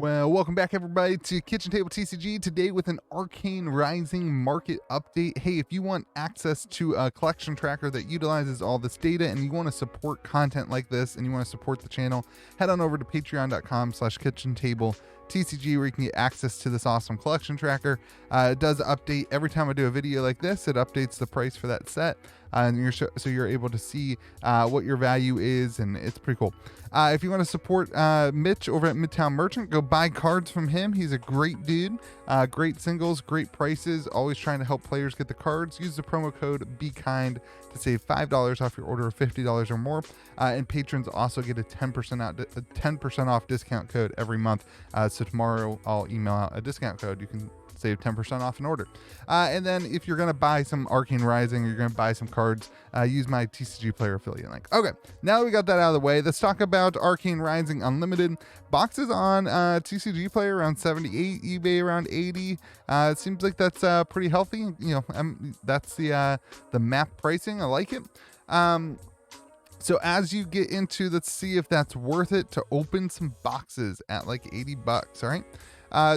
Well, welcome back everybody to Kitchen Table TCG today with an Arcane Rising market update. Hey, if you want access to a collection tracker that utilizes all this data and you want to support content like this and you want to support the channel, head on over to patreon.com/KitchenTableTCG where you can get access to this awesome collection tracker. It does update every time I do a video like this. It updates the price for that set. And so you're able to see what your value is, and it's pretty cool. If you want to support Mitch over at Midtown Merchant, go buy cards from him. He's a great dude. Great singles, great prices, always trying to help players get the cards. Use the promo code BeKind to save $5 off your order of $50 or more. And patrons also get a 10% off discount code every month. So tomorrow I'll email out a discount code. You can save 10% off an order. And then if you're going to buy some Arcane Rising or you're going to buy some cards, use my TCG player affiliate link. Okay, now that we got that out of the way, let's talk about Arcane Rising Unlimited. Boxes on TCG player around 78, eBay around 80. It seems like that's pretty healthy. You know, that's the map pricing. I like it. So as you get into, let's see if that's worth it to open some boxes at like 80 bucks. All right.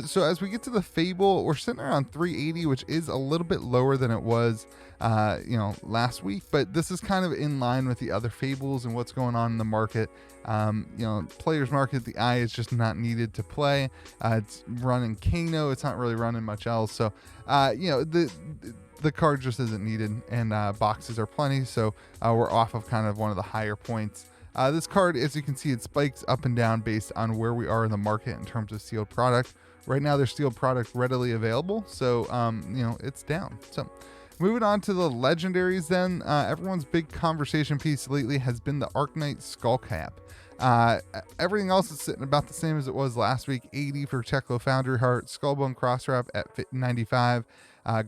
So as we get to the Fable, we're sitting around 380, which is a little bit lower than it was, last week, but this is kind of in line with the other Fables and what's going on in the market. Players market, the eye is just not needed to play. It's running Kano. It's not really running much else. So, the card just isn't needed, and boxes are plenty. So we're off of kind of one of the higher points. This card, as you can see, it spikes up and down based on where we are in the market in terms of sealed product. Right now, there's sealed product readily available, so it's down. So moving on to the legendaries then, everyone's big conversation piece lately has been the Arknight Skullcap. Everything else is sitting about the same as it was last week. 80 for Teklo Foundry Heart, Skullbone Crosswrap at 95,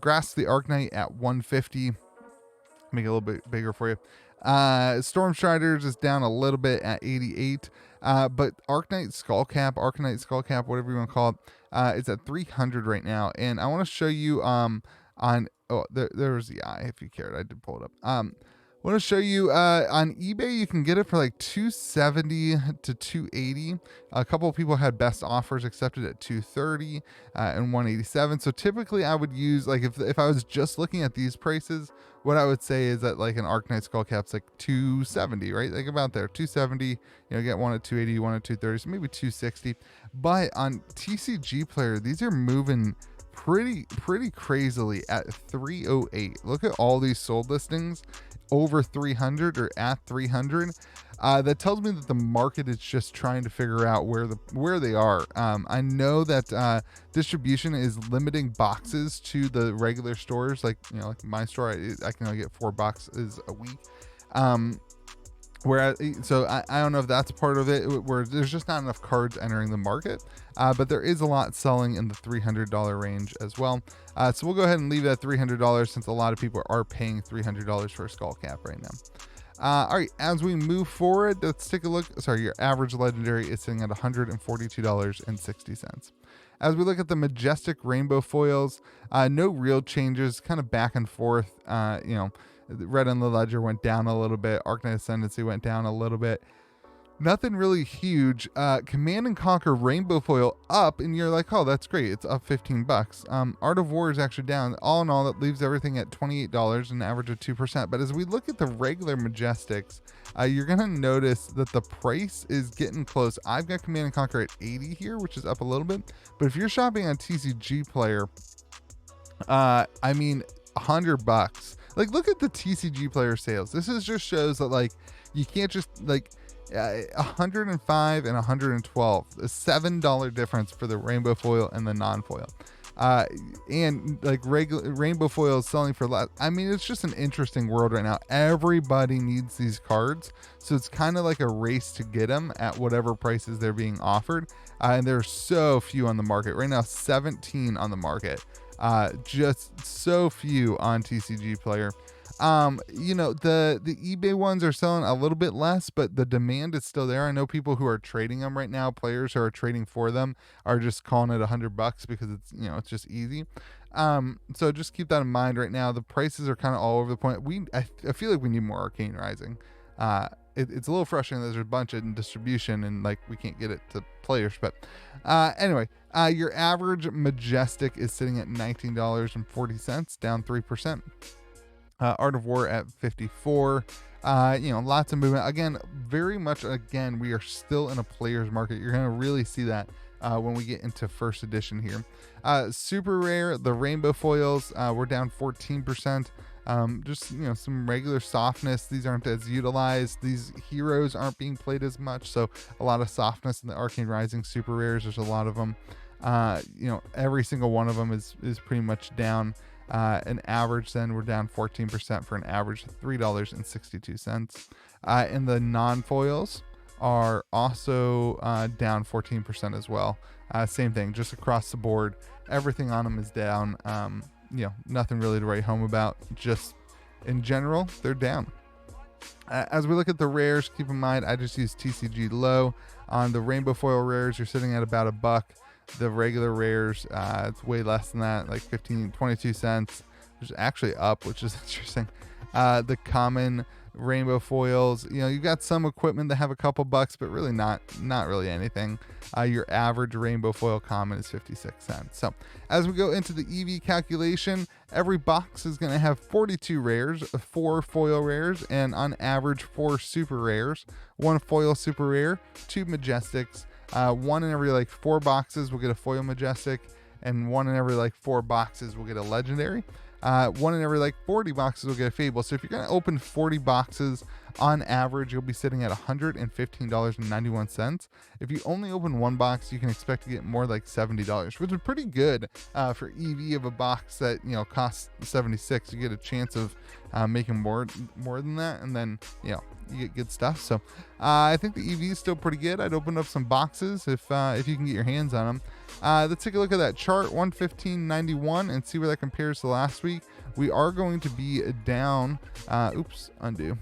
Grasp the Arknight at 150. Make it a little bit bigger for you. Stormstriders is down a little bit at 88, but Arcane Skullcap, whatever you want to call it, is at 300 right now. And I want to show you there's the eye if you cared. I did pull it up. I want to show you on eBay you can get it for like 270 to 280. A couple of people had best offers accepted at 230 and 187. So typically I would use, like, if I was just looking at these prices, what I would say is that like an Arknight Skullcap's like 270, right? Like about there, 270. Get one at 280, one at 230, so maybe 260. But on TCG Player, these are moving pretty crazily at 308. Look at all these sold listings over 300 or at 300. That tells me that the market is just trying to figure out where they are. I know that distribution is limiting boxes to the regular stores, like my store. I can only get 4 boxes a week. So I don't know if that's part of it, where there's just not enough cards entering the market, but there is a lot selling in the $300 range as well. So we'll go ahead and leave it at $300 since a lot of people are paying $300 for a Skullcap right now. All right, as we move forward, let's take a look. Sorry, your average legendary is sitting at $142.60. As we look at the majestic rainbow foils, no real changes, kind of back and forth. Red on the Ledger went down a little bit. Arknight Ascendancy went down a little bit. Nothing really huge. Command and Conquer Rainbow Foil up, and you're like, oh, that's great. It's up 15 bucks. Art of War is actually down. All in all, that leaves everything at $28, an average of 2%. But as we look at the regular Majestics, you're going to notice that the price is getting close. I've got Command and Conquer at 80 here, which is up a little bit. But if you're shopping on TCG Player, 100 bucks. Like, look at the TCG Player sales. This just shows that, like, you can't just, like, 105 and 112, a $7 difference for the rainbow foil and the non-foil. And like regular rainbow foil is selling for less. It's just an interesting world right now. Everybody needs these cards, so it's kind of like a race to get them at whatever prices they're being offered. And there's so few on the market right now. 17 on the market. Just so few on TCG Player. The eBay ones are selling a little bit less, but the demand is still there. I know people who are trading them right now, players who are trading for them are just calling it $100 because it's just easy. So just keep that in mind right now. The prices are kind of all over the point. I feel like we need more Arcane Rising. It's a little frustrating that there's a bunch in distribution and like we can't get it to players. But anyway, your average majestic is sitting at $19.40, down 3%. Art of War at 54. Lots of movement. Again, very much, we are still in a player's market. You're going to really see that when we get into first edition here. Super rare, the rainbow foils, we're down 14%. Some regular softness. These aren't as utilized. These heroes aren't being played as much. So a lot of softness in the Arcane Rising super rares. There's a lot of them. Every single one of them is pretty much down. An average, then we're down 14% for an average of $3.62. And the non-foils are also down 14% as well. Same thing, just across the board. Everything on them is down. Nothing really to write home about. Just in general, they're down. As we look at the rares, keep in mind, I just use TCG low. On the rainbow foil rares, you're sitting at about $1. The regular rares, it's way less than that, like 22 cents, which is actually up, which is interesting. The common rainbow foils, you've got some equipment that have a couple bucks, but really not really anything. Your average rainbow foil common is 56 cents. So as we go into the EV calculation, every box is going to have 42 rares, 4 foil rares, and on average 4 super rares, 1 foil super rare, 2 majestics. 1 in every 4 boxes will get a foil majestic, and 1 in every 4 boxes will get a legendary. 1 in every 40 boxes will get a fable. So if you're going to open 40 boxes, on average, you'll be sitting at $115.91. If you only open 1 box, you can expect to get more like $70, which is pretty good for EV of a box that costs $76. You get a chance of making more than that, and then you get good stuff. So I think the EV is still pretty good. I'd open up some boxes if you can get your hands on them. Let's take a look at that chart, 115.91, and see where that compares to last week. We are going to be down. Undo.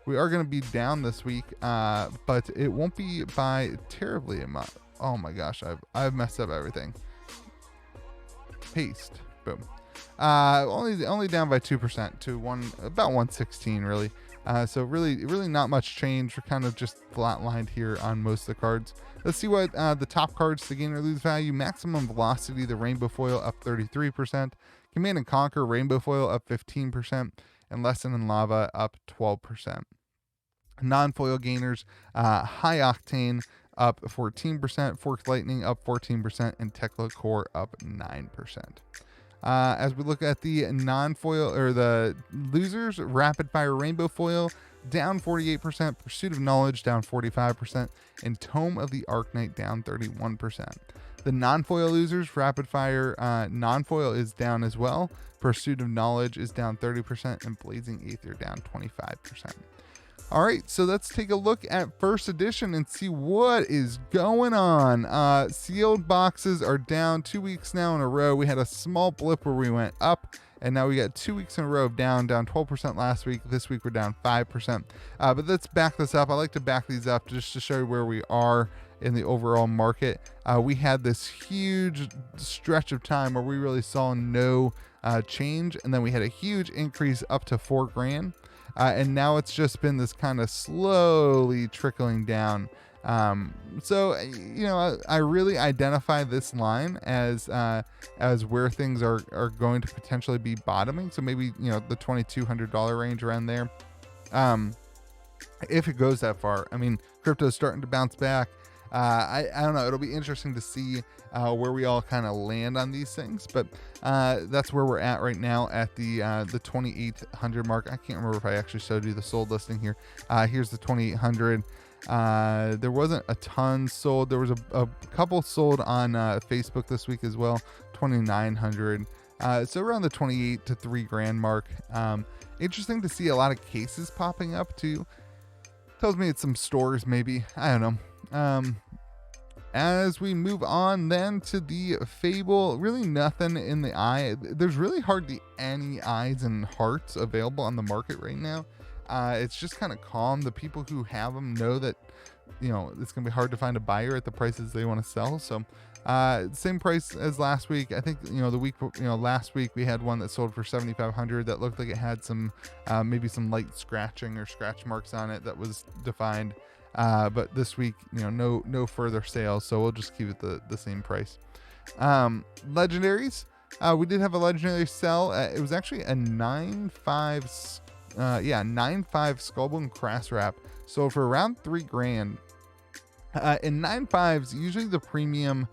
We are going to be down this week, but it won't be by terribly much. Oh my gosh, I've messed up everything. Paste, boom. Only down by 2% to about 116 really. So really not much change. We're kind of just flatlined here on most of the cards. Let's see what the top cards to gain or lose value. Maximum Velocity, the Rainbow Foil, up 33%. Command and Conquer, Rainbow Foil, up 15%. And Lesson in Lava, up 12%. Non-foil gainers, High Octane, up 14%. Forked Lightning, up 14%. And Tekla Core, up 9%. As we look at the non-foil or the losers, Rapid Fire Rainbow Foil down 48%, Pursuit of Knowledge down 45%, and Tome of the Arknight down 31%. The non-foil losers, Rapid Fire non-foil is down as well. Pursuit of Knowledge is down 30%, and Blazing Aether down 25%. All right, so let's take a look at first edition and see what is going on. Sealed boxes are down 2 weeks now in a row. We had a small blip where we went up, and now we got 2 weeks in a row of down 12% last week. This week we're down 5%. But let's back this up. I like to back these up just to show you where we are in the overall market. We had this huge stretch of time where we really saw no change, and then we had a huge increase up to $4,000. And now it's just been this kind of slowly trickling down. So I really identify this line as where things are going to potentially be bottoming. So maybe, the $2,200 range around there. If it goes that far, I mean, crypto's starting to bounce back. I don't know. It'll be interesting to see where we all kind of land on these things, but that's where we're at right now at the 2,800 mark. I can't remember if I actually showed you the sold listing here. Here's the 2,800. There wasn't a ton sold. There was a couple sold on Facebook this week as well. 2,900. So around the 28 to $3,000 mark. Interesting to see a lot of cases popping up too. Tells me it's some stores maybe. I don't know. As we move on then to the Fable, really nothing in the eye. There's really hardly any eyes and hearts available on the market right now. It's just kind of calm. The people who have them know that, it's going to be hard to find a buyer at the prices they want to sell. So, same price as last week. I think, last week we had one that sold for $7,500 that looked like it had some, maybe some light scratching or scratch marks on it that was defined. But this week, no further sales, so we'll just keep it the same price. Legendaries, we did have a legendary sell. It was actually a 9.5 9.5 Skullbone Crass Wrap, sold for around $3,000. In 9.5s, usually the premium,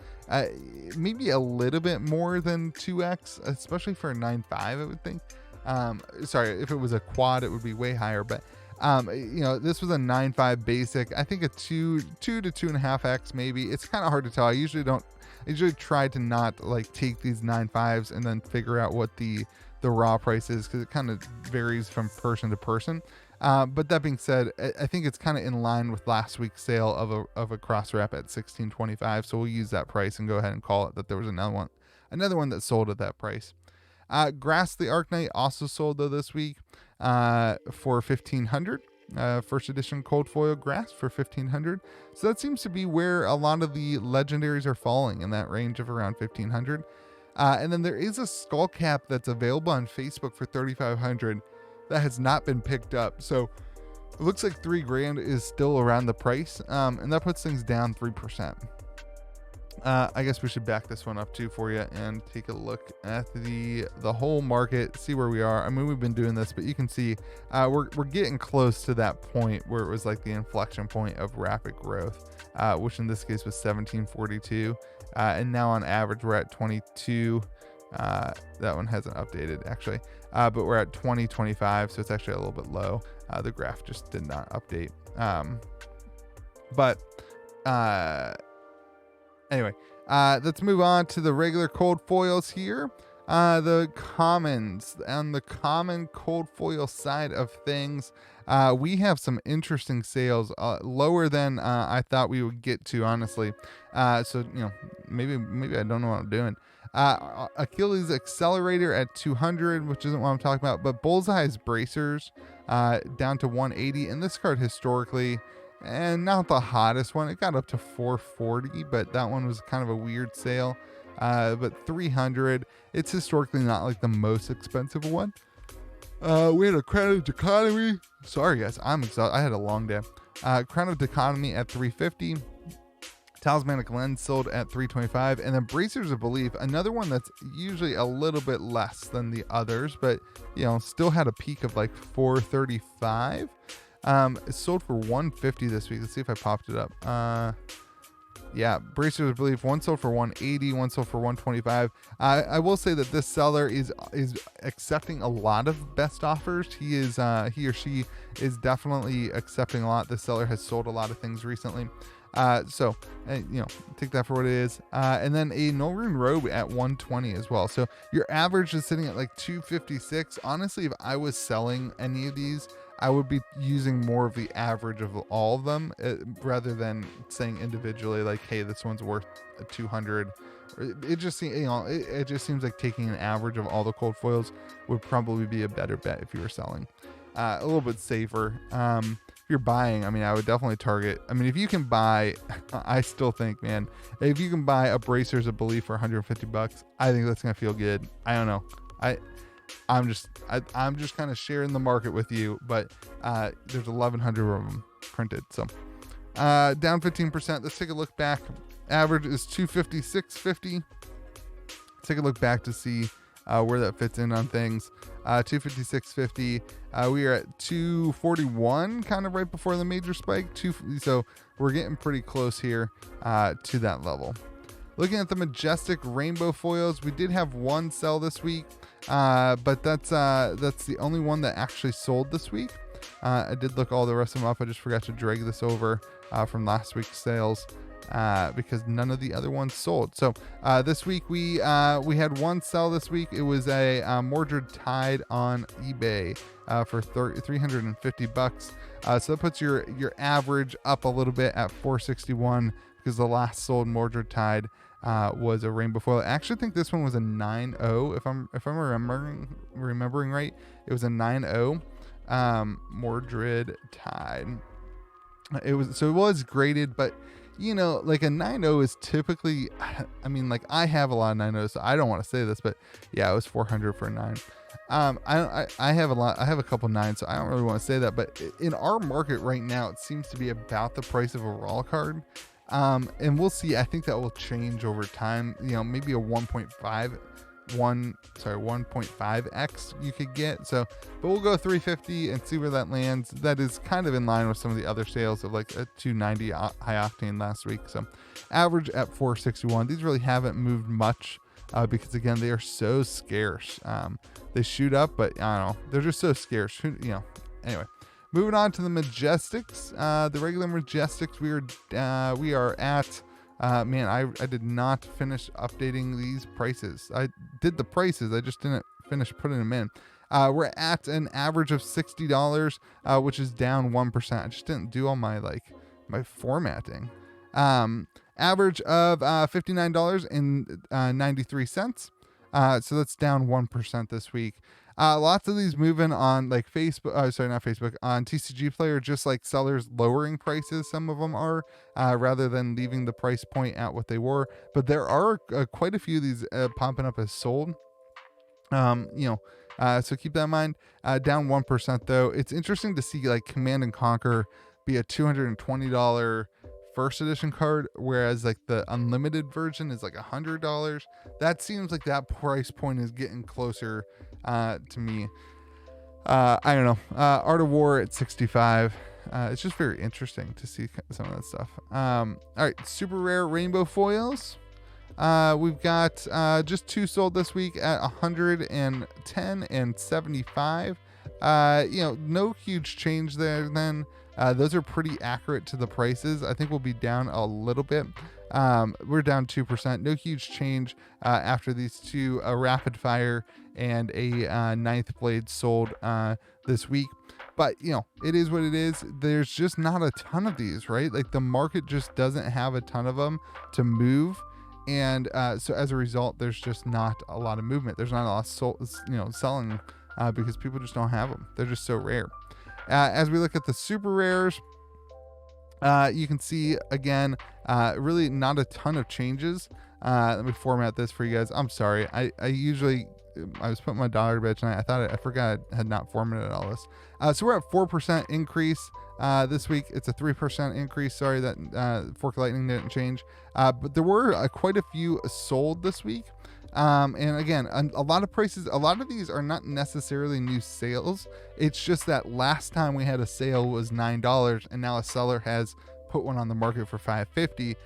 maybe a little bit more than 2x, especially for a 9.5, I would think. Sorry, if it was a quad, it would be way higher, but this was a 9.5 basic. I think a 2 to 2.5x maybe. It's kind of hard to tell. I usually try to not like take these 9.5s and then figure out what the raw price is, because it kind of varies from person to person. But that being said, I think it's kind of in line with last week's sale of a cross wrap at $16.25. So we'll use that price and go ahead and call it that there was another one that sold at that price. Grass the Arknight also sold though this week for $1,500. First edition cold foil Grass for $1,500. So that seems to be where a lot of the legendaries are falling, in that range of around $1,500. And then there is a skull cap that's available on Facebook for $3,500 that has not been picked up. So it looks like $3,000 is still around the price, and that puts things down 3%. I guess we should back this one up too for you and take a look at the whole market, see where we are. I mean, we've been doing this, but you can see we're getting close to that point where it was like the inflection point of rapid growth, which in this case was 1742, and now on average we're at 22. That one hasn't updated actually, but we're at 2025, so it's actually a little bit low. The graph just did not update. Anyway, let's move on to the regular cold foils here. The commons. On the common cold foil side of things, we have some interesting sales, lower than I thought we would get to, honestly. So maybe I don't know what I'm doing. Achilles Accelerator at 200, which isn't what I'm talking about, but Bullseye's Bracers down to 180. And this card historically, and not the hottest one, it got up to 440, but that one was kind of a weird sale. But 300, it's historically not like the most expensive one. We had a Crown of Dichotomy. Sorry guys, I'm exhausted. I had a long day. Crown of Dichotomy at 350. Talismanic Lens sold at 325, and then Bracers of Belief, another one that's usually a little bit less than the others, but still had a peak of like 435. It sold for 150 this week. Let's see if I popped it up. Yeah, Bracers of Belief, one sold for 180, one sold for 125. I will say that this seller is accepting a lot of best offers. He or she is definitely accepting a lot. This seller has sold a lot of things recently. So take that for what it is. And then a Northern Robe at 120 as well. So your average is sitting at like 256. Honestly, if I was selling any of these, I would be using more of the average of all of them, rather than saying individually like, hey, this one's worth 200. It just seems, it just seems like taking an average of all the cold foils would probably be a better bet if you were selling. A little bit safer. If you're buying, I would definitely target. If you can buy, I still think, man, if you can buy a Bracers of Belief for $150, I think that's gonna feel good. I don't know. I'm just kind of sharing the market with you, but there's 1,100 of them printed. So down 15%. Let's take a look back. Average is 256.50. Let's take a look back to see where that fits in on things. 256.50. We are at 241, kind of right before the major spike. So we're getting pretty close here to that level. Looking at the Majestic Rainbow foils, we did have one sell this week, but that's the only one that actually sold this week. I did look all the rest of them up. I just forgot to drag this over from last week's sales because none of the other ones sold. So this week we had one sell this week. It was a Mordred Tide on eBay for $350. So that puts your average up a little bit at 461, because the last sold Mordred Tide was a rainbow foil. I actually think this one was a 9.0 if I'm remembering right. It was a 9.0 Mordred Tide. It was graded, but like a 9.0 is typically, I mean, like I have a lot of 9.0s, so I don't want to say this, but yeah, it was 400 for a 9. I have a couple 9s, so I don't really want to say that, but in our market right now, it seems to be about the price of a raw card. And we'll see. I think that will change over time. Maybe a 1.5x you could get. So, but we'll go 350 and see where that lands. That is kind of in line with some of the other sales of like a 290 high octane last week. So average at 461. These really haven't moved much because again, they are so scarce. They shoot up, but I don't know. They're just so scarce. Anyway. Moving on to the Majestics, the regular Majestics, we are at, man, I did not finish updating these prices. I did the prices, I just didn't finish putting them in. We're at an average of $60, which is down 1%. I just didn't do all my formatting. Average of $59.93. So that's down 1% this week. Lots of these moving on like Facebook, not Facebook, on TCG Player, just like sellers lowering prices. Some of them are, rather than leaving the price point at what they were. But there are quite a few of these popping up as sold. So keep that in mind. Down 1% though. It's interesting to see like Command and Conquer be a $220 first edition card, whereas like the unlimited version is like $100. That seems like that price point is getting closer to me. I don't know. Art of War at 65. It's just very interesting to see some of that stuff. All right, super rare rainbow foils. We've got just 2 sold this week at 110 and 75. No huge change there then. Those are pretty accurate to the prices. I think we'll be down a little bit. We're down 2%. No huge change after these 2, a rapid fire and a ninth blade sold this week. But, it is what it is. There's just not a ton of these, right? Like the market just doesn't have a ton of them to move. And so as a result, there's just not a lot of movement. There's not a lot of selling because people just don't have them. They're just so rare. As we look at the super rares, you can see again, really not a ton of changes. Let me format this for you guys. I'm sorry. I was putting my daughter to bed tonight. I forgot I had not formatted all this. So we're at 4% increase this week. It's a 3% increase. Sorry that Fork Lightning didn't change. But there were quite a few sold this week. And again, a lot of these are not necessarily new sales. It's just that last time we had a sale was $9 and now a seller has put one on the market for $5.50,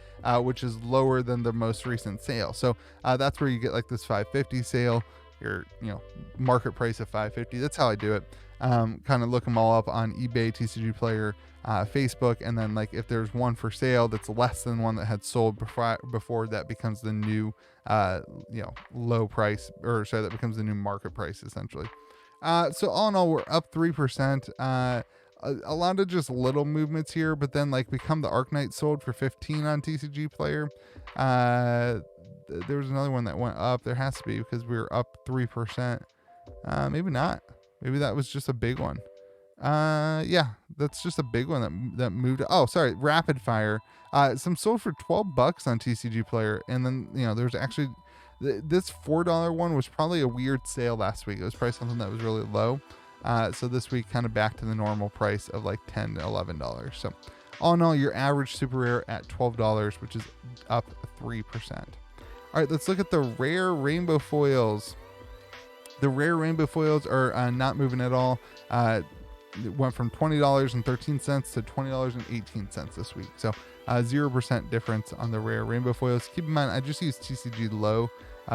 which is lower than the most recent sale. So that's where you get like this $5.50 sale, your market price of $5.50. That's how I do it. Kind of look them all up on eBay, TCG Player, Facebook, and then like if there's one for sale that's less than one that had sold before, that becomes the new low price, or sorry, that becomes the new market price essentially. So all in all, we're up 3%. A lot of just little movements here, but then like Become the Arknight sold for 15 on TCG Player. There was another one that went up. There has to be, because we were up 3%. Maybe not. Maybe that was just a big one. Yeah, that's just a big one that moved. Oh, sorry, Rapid Fire. Some sold for $12 on TCG Player, and then there's actually this $4 one was probably a weird sale last week. It was probably something that was really low. So this week kind of back to the normal price of like $10 to $11. So all in all, your average super rare at $12, which is up 3%. All right, let's look at the rare rainbow foils. The rare rainbow foils are not moving at all. It went from $20.13 to $20.18 this week. So 0% difference on the rare rainbow foils. Keep in mind, I just used TCG low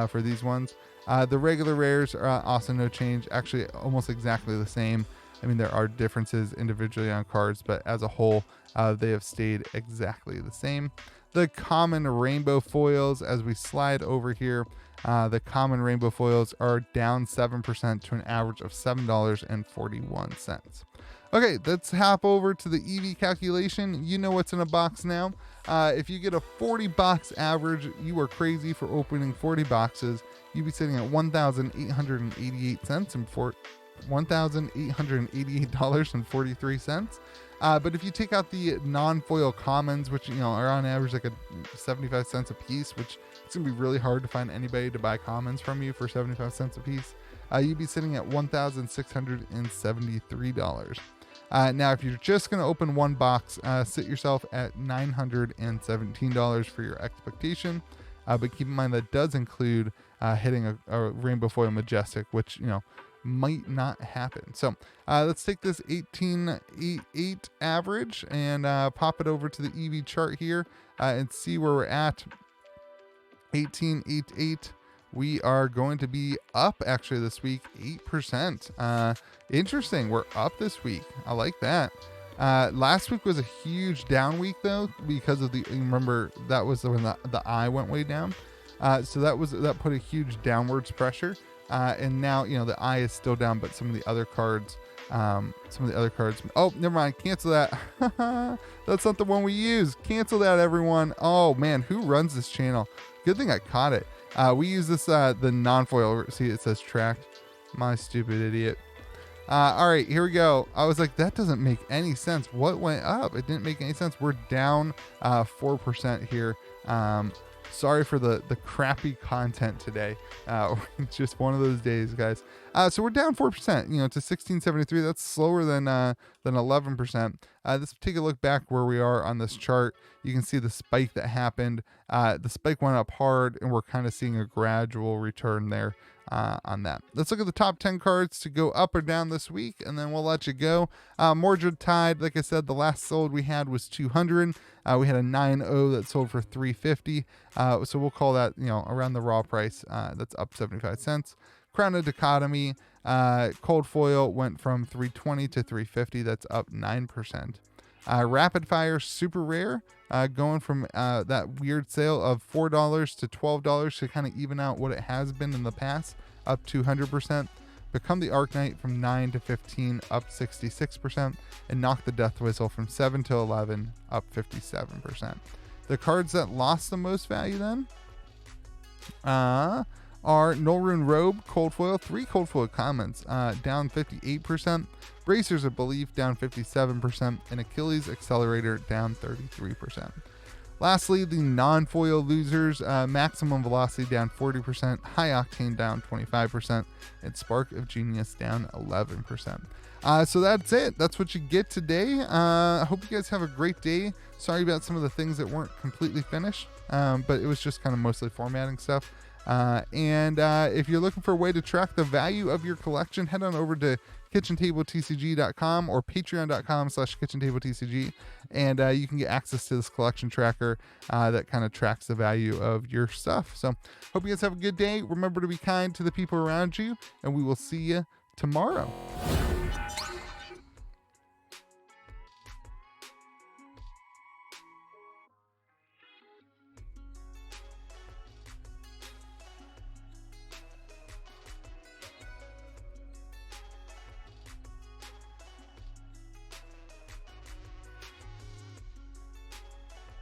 for these ones. The regular rares are also no change, actually almost exactly the same. I mean, there are differences individually on cards, but as a whole, they have stayed exactly the same. The common rainbow foils, as we slide over here, the common rainbow foils are down 7% to an average of $7.41. Okay, let's hop over to the EV calculation. You know what's in a box now. If you get a 40 box average, you are crazy for opening 40 boxes. You'd be sitting at $1,888 and $1,888.43. But if you take out the non-foil commons, which, are on average like 75 cents a piece, which it's gonna be really hard to find anybody to buy commons from you for 75 cents a piece, you'd be sitting at $1,673. Now, if you're just going to open one box, sit yourself at $917 for your expectation. But keep in mind that does include hitting a rainbow foil majestic, which, might not happen. So let's take this 18.88 average and pop it over to the EV chart here and see where we're at. 18.88. We are going to be up actually this week, 8%. Interesting. We're up this week. I like that. Last week was a huge down week though, because of remember that was when the eye went way down. So that put a huge downwards pressure. And now, the eye is still down, but some of the other cards, oh, never mind. Cancel that. That's not the one we use. Cancel that, everyone. Oh man, who runs this channel? Good thing I caught it. We use this, the non-foil. See, it says tracked. My stupid idiot. All right, here we go. I was like, that doesn't make any sense. What went up? It didn't make any sense. We're down 4% here. Sorry for the crappy content today. It's just one of those days, guys. So we're down 4%, to 1673. That's slower than 11%. Let's take a look back where we are on this chart. You can see the spike that happened. The spike went up hard, and we're kind of seeing a gradual return there on that. Let's look at the top 10 cards to go up or down this week, and then we'll let you go. Mordred Tide, like I said, the last sold we had was 200. We had a 9.0 that sold for 350. So we'll call that, around the raw price. That's up 75 cents. Crown of Dichotomy, cold foil went from 320 to 350. That's up 9%. Rapid Fire Super Rare, going from that weird sale of $4 to $12 to kind of even out what it has been in the past, up 200%. Become the Arc Knight from 9 to 15, up 66%. And Knock the Death Whistle from 7 to 11, up 57%. The cards that lost the most value then are Nullrune Robe, Cold Foil, 3 Cold Foil commons, down 58%. Bracers of Belief, down 57%. And Achilles Accelerator, down 33%. Lastly, the non-foil losers, Maximum Velocity down 40%, High Octane down 25%, and Spark of Genius down 11%. So that's it. That's what you get today. I hope you guys have a great day. Sorry about some of the things that weren't completely finished, but it was just kind of mostly formatting stuff. And if you're looking for a way to track the value of your collection, head on over to KitchenTableTCG.com or patreon.com/KitchenTableTCG, and you can get access to this collection tracker that kind of tracks the value of your stuff. So hope you guys have a good day. Remember to be kind to the people around you, and we will see you tomorrow.